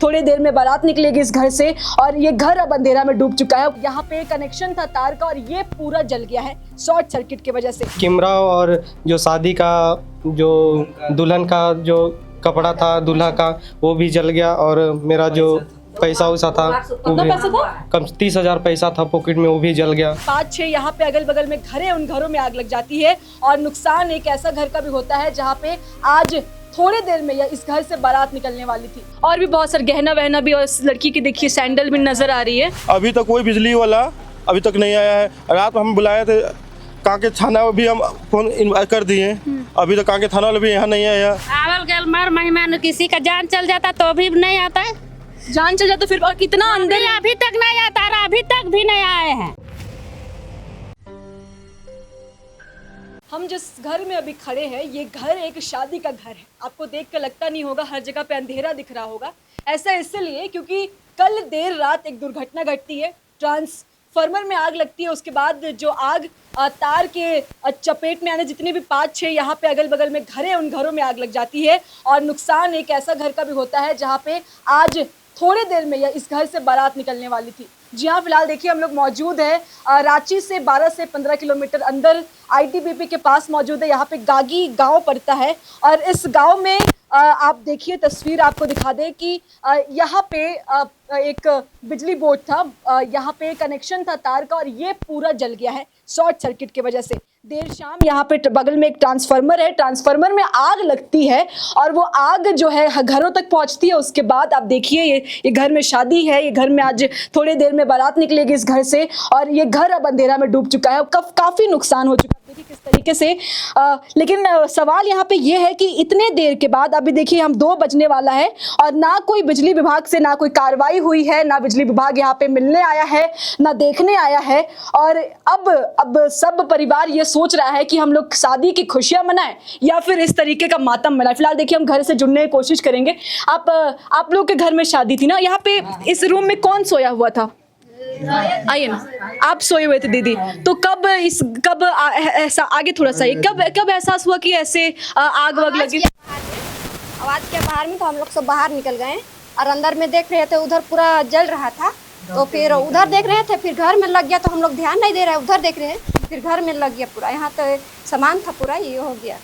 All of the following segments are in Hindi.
थोड़ी देर में बारात निकलेगी इस घर से और ये घर अब अंधेरा में डूब चुका है। यहाँ पे कनेक्शन था तार का और ये पूरा जल गया है शॉर्ट सर्किट की वजह से। कैमरा और जो शादी का जो दुल्हन का जो कपड़ा था दूल्हा का वो भी जल गया और मेरा जो पैसा वैसा था वो भी कम 30,000 पैसा था पॉकेट में वो भी जल गया। 5-6 यहाँ पे अगल बगल में घर है, उन घरों में आग लग जाती है और नुकसान एक ऐसा घर का भी होता है जहाँ पे आज थोड़ी देर में या इस घर से बारात निकलने वाली थी। और भी बहुत सारे गहना वहना भी और इस लड़की की देखिए सैंडल भी नजर आ रही है। अभी तक कोई बिजली वाला अभी तक नहीं आया है। रात में हम बुलाए थे कांके थाना भी हम फोन कर दिए, अभी तक कांके थाना वाला भी यहाँ नहीं आया। आवल गल मर मेहमान किसी का जान चल जाता तो भी नहीं आता है। जान चल जाता फिर और कितना अंदर अभी तक नहीं आता, अभी तक भी नहीं आए हैं। हम जिस घर में अभी खड़े हैं ये घर एक शादी का घर है। आपको देख कर लगता नहीं होगा, हर जगह पे अंधेरा दिख रहा होगा। ऐसा इसलिए क्योंकि कल देर रात एक दुर्घटना घटती है, ट्रांसफार्मर में आग लगती है। उसके बाद जो आग तार के चपेट में आने जितने भी 5-6 यहाँ पे अगल बगल में घर है उन घरों में आग लग जाती है और नुकसान एक ऐसा घर का भी होता है जहाँ पे आज थोड़ी देर में या इस घर से बारात निकलने वाली थी। जी हाँ, फिलहाल देखिए हम लोग मौजूद है रांची से 12 से 15 किलोमीटर अंदर आईटीबीपी के पास मौजूद है। यहाँ पे गागी गांव पड़ता है और इस गांव में आप देखिए तस्वीर आपको दिखा दें कि यहाँ पे एक बिजली बोर्ड था, यहाँ पे कनेक्शन था तार का और ये पूरा जल गया है शॉर्ट सर्किट की वजह से। देर शाम यहाँ पे बगल में एक ट्रांसफार्मर है, ट्रांसफार्मर में आग लगती है और वो आग जो है घरों तक पहुँचती है। उसके बाद आप देखिए ये घर में शादी है, ये घर में आज थोड़ी देर में बारात निकलेगी इस घर से और ये घर अब अंधेरा में डूब चुका है। काफ़ी नुकसान हो चुका है, देखिए किस तरीके से। लेकिन सवाल यहाँ पे ये है कि इतने देर के बाद अभी देखिए हम 2 बजने वाला है और ना कोई बिजली विभाग से ना कोई कार्रवाई हुई है, ना बिजली विभाग यहाँ पे मिलने आया है, ना देखने आया है। और अब सब परिवार ये सोच रहा है कि हम लोग शादी की खुशियां मनाएं या फिर इस तरीके का मातम मनाएं। फिलहाल देखिए हम घर से जुड़ने की कोशिश करेंगे। आप लोग के घर में शादी थी ना, यहाँ पे इस रूम में कौन सोया हुआ था? आइए ना, आप सोए हुए थे दीदी, तो कब ऐसा आगे थोड़ा सा कब एहसास हुआ कि ऐसे आग वग लगी? आवाज के बाहर में तो हम लोग सब बाहर निकल गए और अंदर में देख रहे थे, उधर पूरा जल रहा था तो फिर उधर देख रहे थे, फिर घर में लग गया तो हम लोग ध्यान नहीं दे रहे, उधर देख रहे हैं फिर घर में लग गया पूरा। यहाँ तो सामान था पूरा ये हो गया।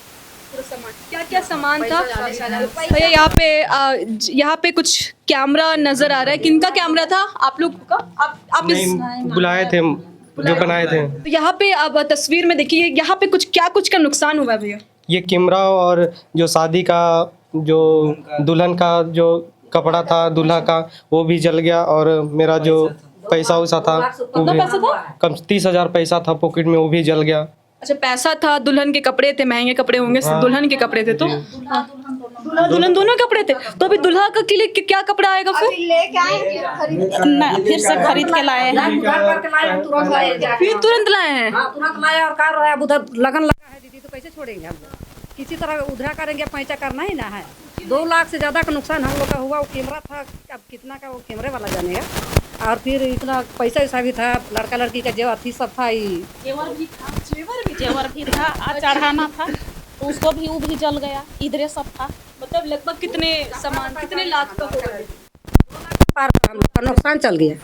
क्या क्या सामान था भैया? यहाँ पे कुछ कैमरा नजर आ रहा है, किनका कैमरा था? आप लोग का? आप बुलाए थे जो बनाए थे। तो यहाँ पे अब तस्वीर में देखिए यहाँ पे कुछ का नुकसान हुआ है भैया। ये कैमरा और जो शादी का जो दुल्हन का जो कपड़ा था दूल्हा का वो भी जल गया और मेरा जो पैसा वैसा था वो भी कम 30,000 पैसा था पॉकेट में वो भी जल गया। अच्छा, पैसा था, दुल्हन के कपड़े थे, महंगे कपड़े होंगे। हाँ। दुल्हन के कपड़े थे तो दुल्हन दोनों कपड़े थे। तो अभी दुल्हा का के लिए क्या कपड़ा आएगा फिर? फिर से खरीद के लाए हैं, फिर तुरंत लाए हैं। तुरंत लाए और कार रहा है उधर लगन लगा है दीदी, तो कैसे छोड़ेंगे हम लोग? किसी तरह उधरा करेंगे, पैसा करना ही ना है। 2 लाख से ज्यादा का नुकसान हम लोग का हुआ। वो कैमरा था, अब कितना का वो कैमरे वाला जानेगा। और फिर इतना पैसा वैसा भी था, लड़का लड़की का जेवर थी सब था, जेवर भी था और चढ़ाना था तो उसको भी वो भी जल गया, इधरे सब था। मतलब लगभग कितने लाख का होगा? 2 लाख का नुकसान चल गया।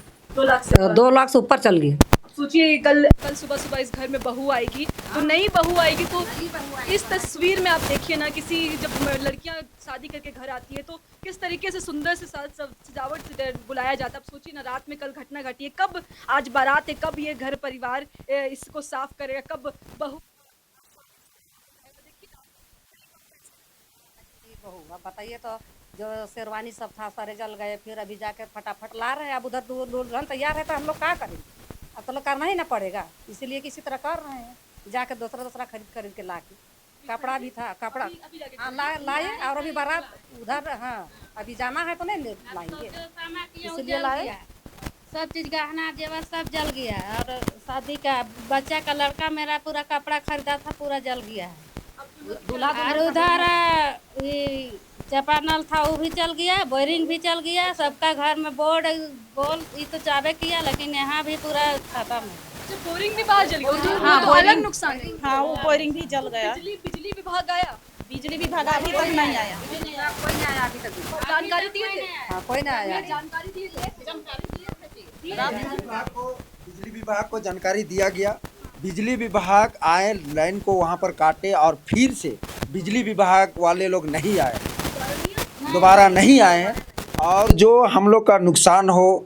2 लाख से ऊपर चल गया। सोचिए कल सुबह इस घर में बहू आएगी तो नई बहू आएगी तो इस तस्वीर में आप देखिए ना, जब लड़कियां शादी करके घर आती है तो किस तरीके से सुंदर से सजावट से बुलाया जाता है। अब सोचिए ना, रात में कल घटना घटी है, कब आज बारात है, कब ये घर परिवार इसको साफ करेगा, कब बहू बताइए। तो जो शेरवानी सब था सारे जल गए, फिर अभी जाकर फटाफट ला रहे हैं। अब उधर दुल्हन तैयार है तो हम लोग क्या करें? अब तो लोग करना ही ना पड़ेगा, इसीलिए किसी तरह कर रहे हैं, जाकर दूसरा खरीद के ला के। कपड़ा भी था, कपड़ा लाए और अभी बारात उधर, हाँ अभी जाना है तो नहीं लाएंगे, इसलिए लाए। सब चीज गहना जेवर सब जल गया और शादी का बच्चा का लड़का मेरा पूरा कपड़ा खरीदा था पूरा जल गया है। और उधर चापानल था वो भी चल गया, बोरिंग भी चल गया, सबका घर में बोल ये तो चाबे किया, लेकिन यहाँ भी पूरा खत्म है। बोरिंग भी बाहर जल गया। हाँ, तो अलग नुकसान है। हाँ, वो बोरिंग भी जल गया। बिजली विभाग आया? बिजली विभाग अभी तक नहीं आया। कोई नहीं आया अभी तक। जानकारी दिए थे? हाँ, कोई नहीं आया। जानकारी दिए थे? बिजली विभाग को जानकारी दिया गया। बिजली विभाग आए, लाइन को वहाँ पर काटे और फिर से बिजली विभाग वाले लोग नहीं आए, दोबारा नहीं आए हैं। और जो हम लोग का नुकसान हो,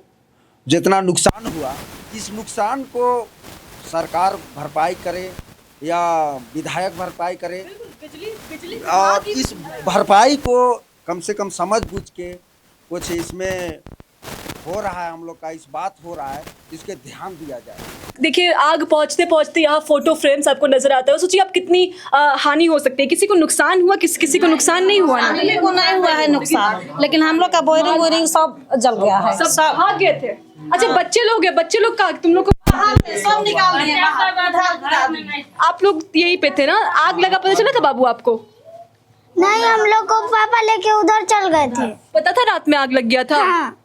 जितना नुकसान हुआ, इस नुकसान को सरकार भरपाई करे या विधायक भरपाई करे, बिजली और इस भरपाई को कम से कम समझ बूझ के कुछ इसमें हो रहा है, हम लोग का इस बात हो रहा है, इसके ध्यान दिया जाए। देखिए, आग पहुंचते पहुंचते यहाँ फोटो फ्रेम्स आपको नजर आते हैं। सोचिए आप कितनी हानि हो सकती है। किसी को नुकसान हुआ, किसी को नुकसान नहीं हुआ ना? फैमिली को नहीं हुआ है नुकसान, लेकिन हम लोग का बोरिंग वोरिंग सब जल गया है। सब भाग गए थे। अच्छा, बच्चे लोग हैं, बच्चे लोग का तुम लोग को सब निकाल दिए बाहर। आप लोग यहीं पे थे ना? आग लगा पता चला था बाबू आपको? नहीं, हम लोग को पापा लेके उधर चल गए थे। पता था रात में आग लग गया था? हाँ।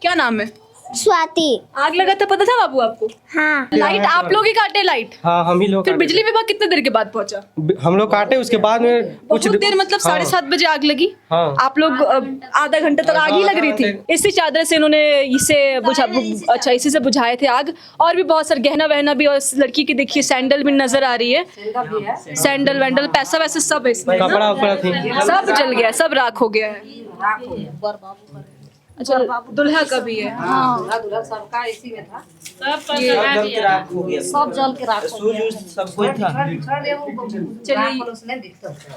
क्या नाम है? स्वाति। आग लगा था पता था बाबू आपको? हाँ। लाइट आप लोग ही काटे लाइट? हाँ, हम ही लोग फिर काटे। बिजली विभाग कितने देर के बाद पहुंचा? हम लोग काटे, उसके बाद में कुछ बहुत देर, मतलब 7:30 बजे आग लगी। हाँ। आप लोग आधा घंटे तक आग ही लग रही थी। इसी चादर से इन्होंने इसी से बुझाए थे आग। और भी बहुत सारे गहना वहना भी, और इस लड़की की देखिए सैंडल भी नजर आ रही है। सैंडल वैंडल, पैसा वैसा सब है इसमें। कपड़ा उपड़ा थी, सब जल गया, सब राख हो गया है। अच्छा, दुल्हा का भी है? हाँ, सबका इसी में था। सब ये सब जल के राख हो गया। चलिए,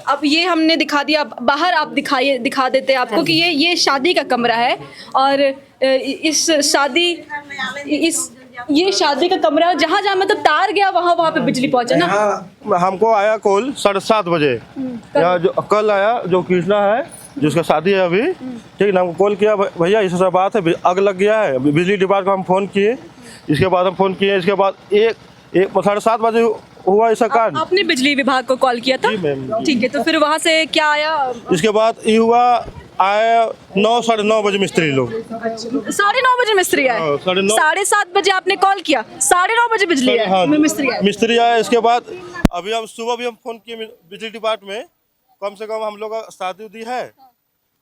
अब ये हमने दिखा दिया। बाहर आप दिखा देते आपको कि ये शादी का कमरा है। और ये शादी का कमरा, जहाँ जहाँ मतलब तार गया वहाँ पे बिजली पहुंचा ना। यहाँ हमको आया कॉल 7:30 बजे। यहाँ जो कल आया, जो कृष्णा है जिसका शादी है अभी, ठीक ना, हमको कॉल किया, भैया इस सब बात है, आग लग गया है। बिजली डिपार्टमेंट को हम फ़ोन किए, इसके बाद हम फ़ोन किए, इसके बाद एक 7:30 बजे हुआ इसका कांड। आपने बिजली विभाग को कॉल किया था? जी मैम। ठीक है, तो फिर वहाँ से क्या आया? इसके बाद ये हुआ, आया 9 साढ़े 9 बजे मिस्त्री लोग। 9:30 बजे मिस्त्री आए? हाँ, 9:30 7:30 बजे आपने कॉल किया, 9:30 बजे बिजली हाँ, आए, मिस्त्री आए। मिस्त्री आया। इसके बाद अभी हम सुबह भी हम फ़ोन किए बिजली डिपार्टमेंट में, कम से कम हम लोग का शादी उदी है,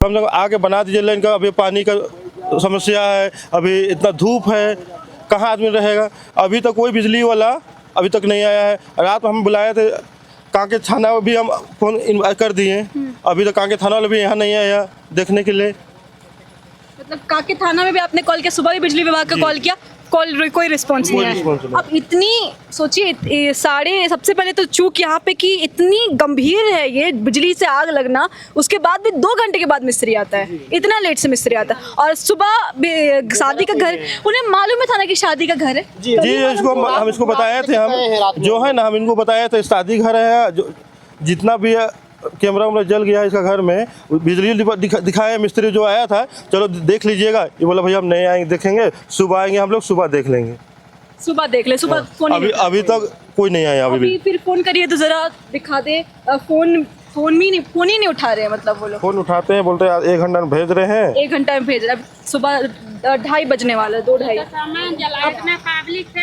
कम से कम आके बना दीजिए लाइन का। अभी पानी का समस्या है, अभी इतना धूप है, कहाँ आदमी रहेगा। अभी तक कोई बिजली वाला अभी तक नहीं आया है। रात में हम बुलाए थे, कांके थाना में भी हम फ़ोन कर दिए, अभी तक कांके थाना वाला भी यहाँ नहीं आया देखने के लिए। मतलब काके थाना में भी आपने कॉल किया? सुबह भी बिजली विभाग का कॉल किया, कोई रिस्पॉन्स नहीं आया। अब इतनी सोचिए, सबसे पहले तो चूक यहाँ पे कि इतनी गंभीर है ये बिजली से आग लगना, उसके बाद भी 2 घंटे के बाद मिस्त्री आता है, इतना लेट से मिस्त्री आता है। और सुबह शादी का घर, उन्हें मालूम है था ना कि शादी का घर है? जी, हम इसको बताए थे, हम जो है ना, हम इनको बताए थे शादी घर है, जो जितना भी है कैमरा वैमरा जल गया है इसका घर में। बिजली दिखाया, मिस्त्री जो आया था, चलो देख लीजिएगा। ये बोला भैया हम नहीं आएंगे, देखेंगे, सुबह आएंगे हम लोग, सुबह देख लेंगे। सुबह देख ले, सुबह फोन अभी तक कोई नहीं आया। अभी फिर फोन करिए तो जरा दिखा दे। फोन ही नहीं उठा रहे हैं, मतलब वो लोग फोन उठाते हैं, बोलते हैं 1 घंटा में भेज रहे हैं। 1 घंटा में भेज रहे हैं। अब सुबह 2:30 बजने वाला, 2:30। सामान जला, इतना पब्लिक से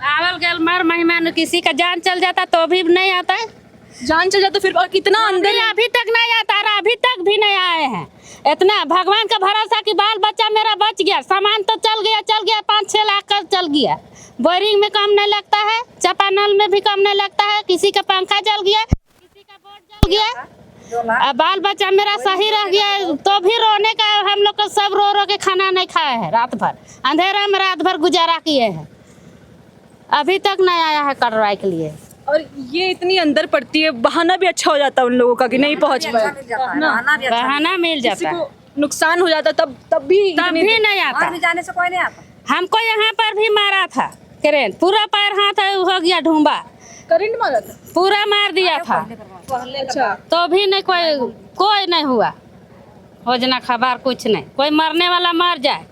आवल गल मर मेहमान, किसी का जान चल जाता तो भी नहीं आता है। जान चल जाता फिर, और कितना अंदर है। अभी तक नहीं आता, अभी तक भी नहीं आए हैं। इतना भगवान का भरोसा कि बाल बच्चा मेरा बच गया, सामान तो चल गया 5-6 लाख का चल गया। बोरिंग में काम नहीं लगता है, चापानल में भी काम नहीं लगता है, किसी का पंखा जल गया, किसी का बोर्ड जल गया, अब बाल बच्चा मेरा सही रह गया। तो भी रोने का, हम लोग को सब रो के खाना नहीं खाए हैं, रात भर अंधेरा में रात भर गुजारा किए हैं, अभी तक नहीं आया है कार्रवाई के लिए। और ये इतनी अंदर पड़ती है, बहाना भी अच्छा हो जाता है उन लोगों का कि नहीं पहुंच पाए, बहाना मिल जाता है, नुकसान हो जाता तब भी नहीं आता। जाने से कोई नहीं आता। हमको यहाँ पर भी मारा था करेंट, पूरा पैर हाथ हो गया ढूंबा, करंट मारा था, पूरा मार दिया था। अच्छा, तो भी नहीं, कोई नहीं हुआ, खोजना खबर कुछ नहीं, कोई मरने वाला मर जाए।